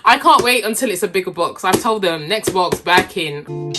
I can't wait until it's a bigger box. I've told them next box back in.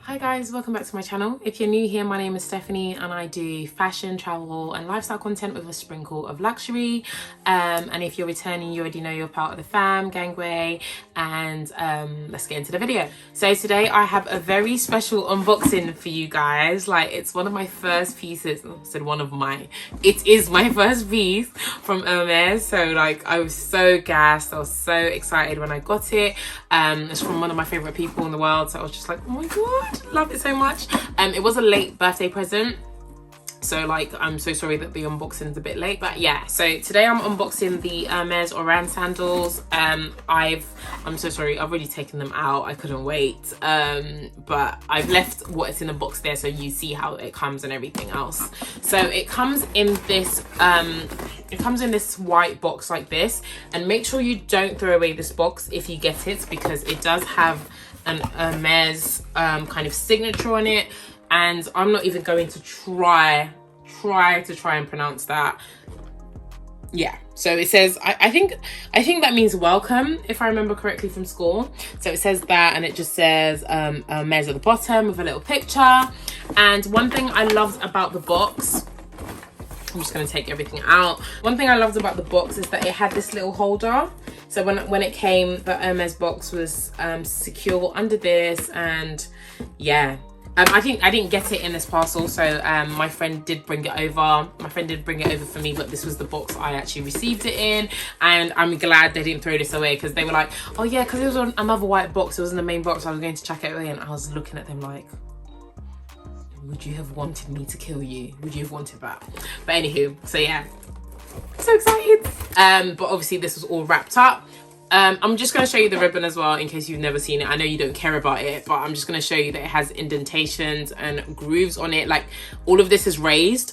Hi guys, welcome back to my channel. If you're new here, my name is Stephanie and I do fashion, travel and lifestyle content with a sprinkle of luxury. And if you're returning, you already know you're part of the fam, gangway, and let's get into the video. So today I have a very special unboxing for you guys. Like, it's one of my first pieces. It is my first piece from Hermes. So like, I was so gassed, I was so excited when I got it. It's from one of my favorite people in the world, so I was just like, oh my god, love it so much. It was a late birthday present, so like, I'm so sorry that the unboxing is a bit late, but yeah. So today I'm unboxing the Hermes Oran Sandals. I'm so sorry, I've already taken them out, I couldn't wait, but I've left what is in the box there so you see how it comes and everything else. So it comes in this white box like this, and make sure you don't throw away this box if you get it, because it does have an Hermes kind of signature on it, and I'm not even going to try and pronounce that. Yeah, so it says, I think that means welcome, if I remember correctly from school. So it says that, and it just says Hermes at the bottom with a little picture. And one thing I loved about the box, I'm just going to take everything out. One thing I loved about the box is that it had this little holder. So when it came, the Hermes box was secure under this, and yeah. I didn't get it in this parcel, so my friend did bring it over. My friend did bring it over for me, but this was the box I actually received it in, and I'm glad they didn't throw this away, because they were like, oh yeah, because it was on another white box, it was in the main box, I was going to chuck it away, and I was looking at them like, would you have wanted me to kill you? Would you have wanted that? But anywho, so yeah, so excited. But obviously this was all wrapped up. I'm just going to show you the ribbon as well, in case you've never seen it. I know you don't care about it, but I'm just going to show you that it has indentations and grooves on it. Like, all of this is raised.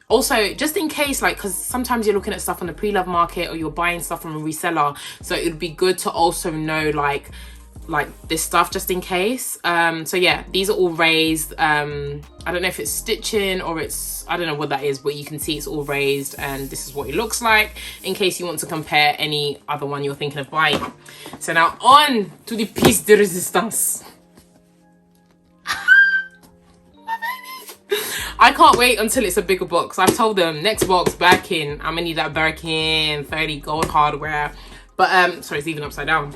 Also, just in case, like, because sometimes you're looking at stuff on the pre-love market, or you're buying stuff from a reseller, so it would be good to also know like this stuff, just in case. So yeah, these are all raised. I don't know if it's stitching or I don't know what that is, but you can see it's all raised, and this is what it looks like, in case you want to compare any other one you're thinking of buying. So now on to the piece de resistance. I can't wait until it's a bigger box. I've told them next box back in. I'm gonna need that Birkin 30 gold hardware, but sorry, it's even upside down.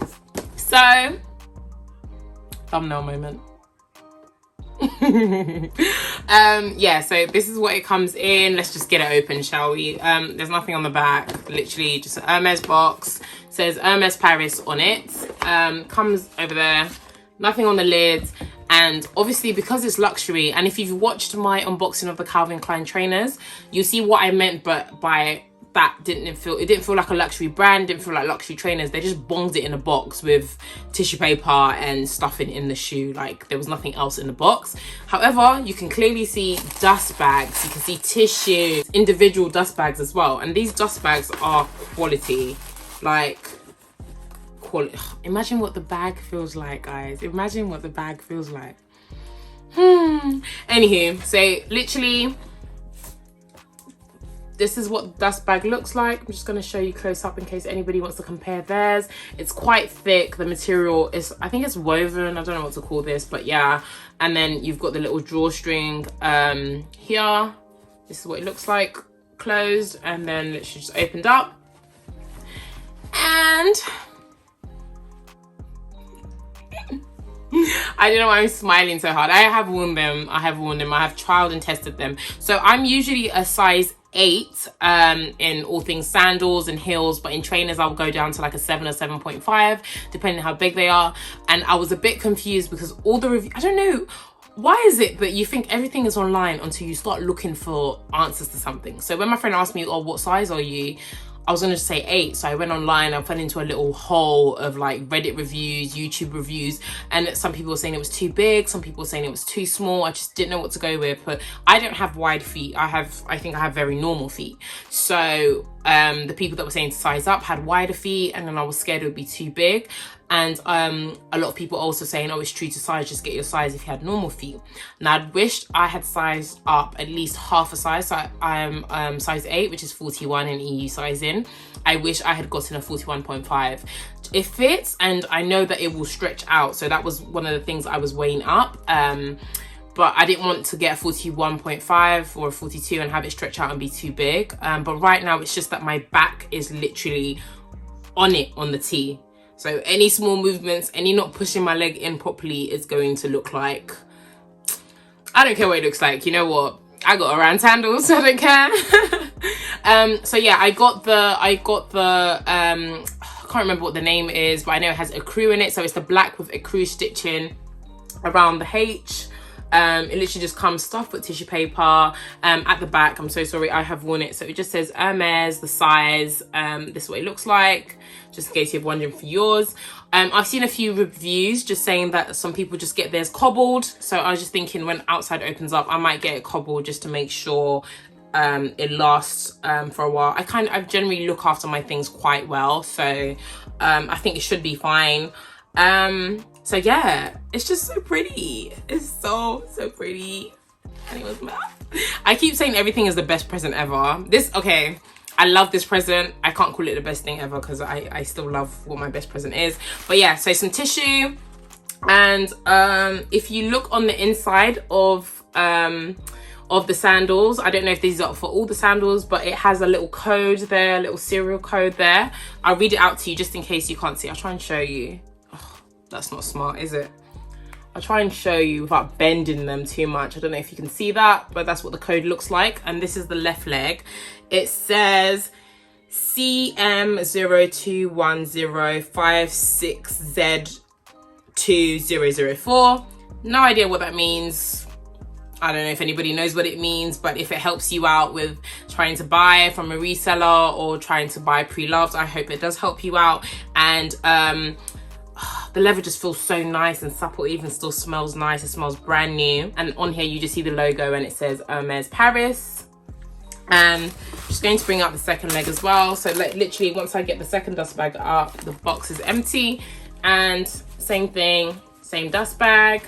So thumbnail moment. Yeah, so this is what it comes in. Let's just get it open, shall we? There's nothing on the back, literally just an Hermes box. It says Hermes Paris on it. Comes over there, nothing on the lid. And obviously, because it's luxury, and if you've watched my unboxing of the Calvin Klein trainers, you see what I meant, but by that it didn't feel like a luxury brand, didn't feel like luxury trainers. They just bonged it in a box with tissue paper and stuffing in the shoe. Like, there was nothing else in the box. However, you can clearly see dust bags, you can see tissues, individual dust bags as well, and these dust bags are quality. Like, quality. Imagine what the bag feels like, guys. Imagine what the bag feels like. Anywho, so literally, this is what the dust bag looks like. I'm just going to show you close up in case anybody wants to compare theirs. It's quite thick. The material is, I think it's woven. I don't know what to call this, but yeah. And then you've got the little drawstring here. This is what it looks like closed, and then literally just opened up. And I don't know why I'm smiling so hard. I have worn them. I have trialed and tested them. So I'm usually a size 8 in all things sandals and heels, but in trainers I'll go down to like a 7 or 7.5 depending how big they are. And I was a bit confused because all the reviews, I don't know why is it, but you think everything is online until you start looking for answers to something. So when my friend asked me, oh, what size are you, I was going to say 8. So I went online, I fell into a little hole of like Reddit reviews, YouTube reviews, and some people were saying it was too big, some people were saying it was too small. I just didn't know what to go with. But I don't have wide feet. I think I have very normal feet. So the people that were saying to size up had wider feet, and then I was scared it would be too big. And a lot of people also saying, oh, it's true to size, just get your size if you had normal feet. Now, I'd wished I had sized up at least half a size. So I'm size 8, which is 41 in EU sizing. I wish I had gotten a 41.5. It fits, and I know that it will stretch out. So that was one of the things I was weighing up. But I didn't want to get a 41.5 or a 42 and have it stretch out and be too big. But right now, it's just that my back is literally on the T. So any small movements, any not pushing my leg in properly is going to look like, I don't care what it looks like. You know what? I got Oran Sandals, so I don't care. So yeah, I got the, I can't remember what the name is, but I know it has ecru in it. So it's the black with ecru stitching around the H. It literally just comes stuffed with tissue paper at the back. I'm so sorry, I have worn it. So it just says Hermes, the size. This is what it looks like, just in case you're wondering for yours. I've seen a few reviews just saying that some people just get theirs cobbled. So I was just thinking when outside opens up, I might get it cobbled just to make sure it lasts for a while. I generally look after my things quite well. So I think it should be fine. So yeah, it's just so pretty. It's so pretty. I keep saying everything is the best present ever. Okay, I love this present. I can't call it the best thing ever because I still love what my best present is. But yeah, so some tissue. And if you look on the inside of the sandals, I don't know if these are for all the sandals, but it has a little code there, a little serial code there. I'll read it out to you just in case you can't see. I'll try and show you. That's not smart, is it? I'll try and show you without bending them too much. I don't know if you can see that, but that's what the code looks like. And this is the left leg. It says CM021056Z2004. No idea what that means. I don't know if anybody knows what it means, but if it helps you out with trying to buy from a reseller or trying to buy pre-loved, I hope it does help you out. And the leather just feels so nice and supple. It even still smells nice. It smells brand new. And on here you just see the logo and it says Hermes Paris. And just going to bring out the second leg as well. So like literally once I get the second dust bag up, the box is empty. And same thing, same dust bag.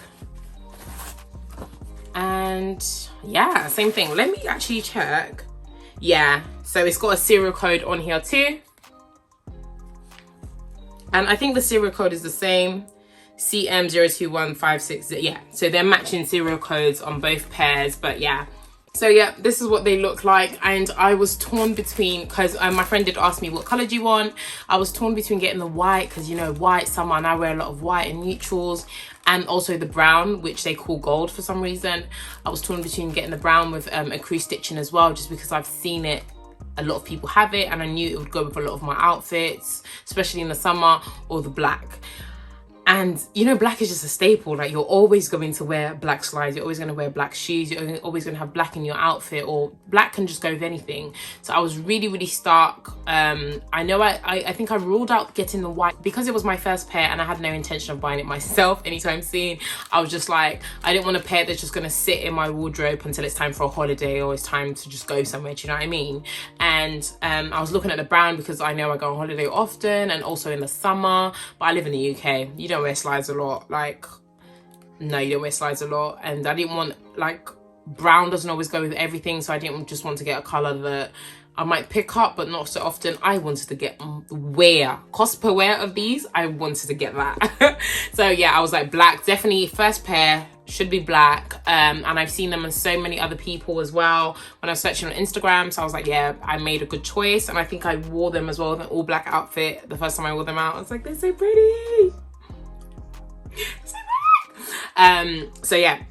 And yeah, same thing. Let me actually check. Yeah, so it's got a serial code on here too. And I think the serial code is the same, CM02156. Yeah, so they're matching serial codes on both pairs, but yeah. So yeah, this is what they look like. And I was torn between, because my friend did ask me what color do you want. I was torn between getting the white, because you know, white, summer, and I wear a lot of white and neutrals, and also the brown, which they call gold for some reason. I was torn between getting the brown with ecru stitching as well, just because I've seen it. A lot of people have it and I knew it would go with a lot of my outfits, especially in the summer, or the black. And you know, black is just a staple. Like you're always going to wear black slides, you're always going to wear black shoes, you're always going to have black in your outfit, or black can just go with anything. So I was really stuck. I know I think I ruled out getting the white because it was my first pair and I had no intention of buying it myself anytime soon. I was just like, I didn't want a pair that's just going to sit in my wardrobe until it's time for a holiday or it's time to just go somewhere, do you know what I mean? And I was looking at the brown because I know I go on holiday often and also in the summer, but I live in the UK. You don't wear slides a lot. Like, no, you don't wear slides a lot. And I didn't want, like, brown doesn't always go with everything, so I didn't just want to get a color that I might pick up but not so often. I wanted to get cost per wear of these. I wanted to get that. So yeah, I was like, black, definitely first pair should be black. And I've seen them on so many other people as well when I was searching on Instagram. So I was like, yeah, I made a good choice. And I think I wore them as well with an all black outfit the first time I wore them out. I was like, they're so pretty. So yeah,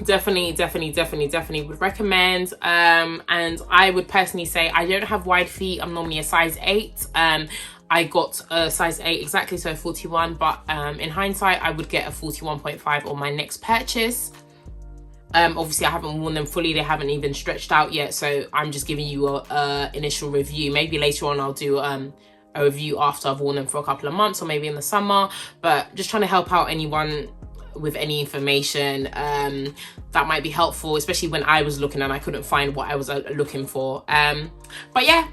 definitely would recommend. And I would personally say I don't have wide feet. I'm normally a size 8. I got a size 8 exactly, so 41, but in hindsight I would get a 41.5 on my next purchase. Obviously I haven't worn them fully, they haven't even stretched out yet, so I'm just giving you a initial review. Maybe later on I'll do a review after I've worn them for a couple of months, or maybe in the summer. But just trying to help out anyone with any information that might be helpful, especially when I was looking and I couldn't find what I was looking for. But yeah,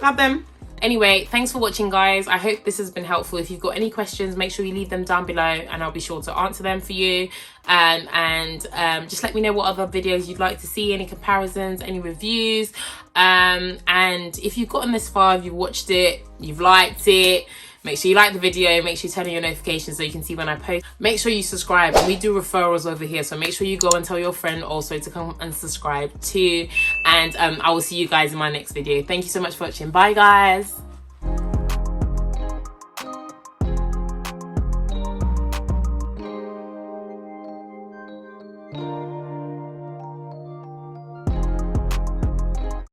Love them. Anyway, thanks for watching, guys. I hope this has been helpful. If you've got any questions, make sure you leave them down below and I'll be sure to answer them for you. Just let me know what other videos you'd like to see, any comparisons, any reviews. And if you've gotten this far, if you've watched it, you've liked it, make sure you like the video, make sure you turn on your notifications so you can see when I post. Make sure you subscribe. We do referrals over here, so make sure you go and tell your friend also to come and subscribe too. And I will see you guys in my next video. Thank you so much for watching. Bye, guys.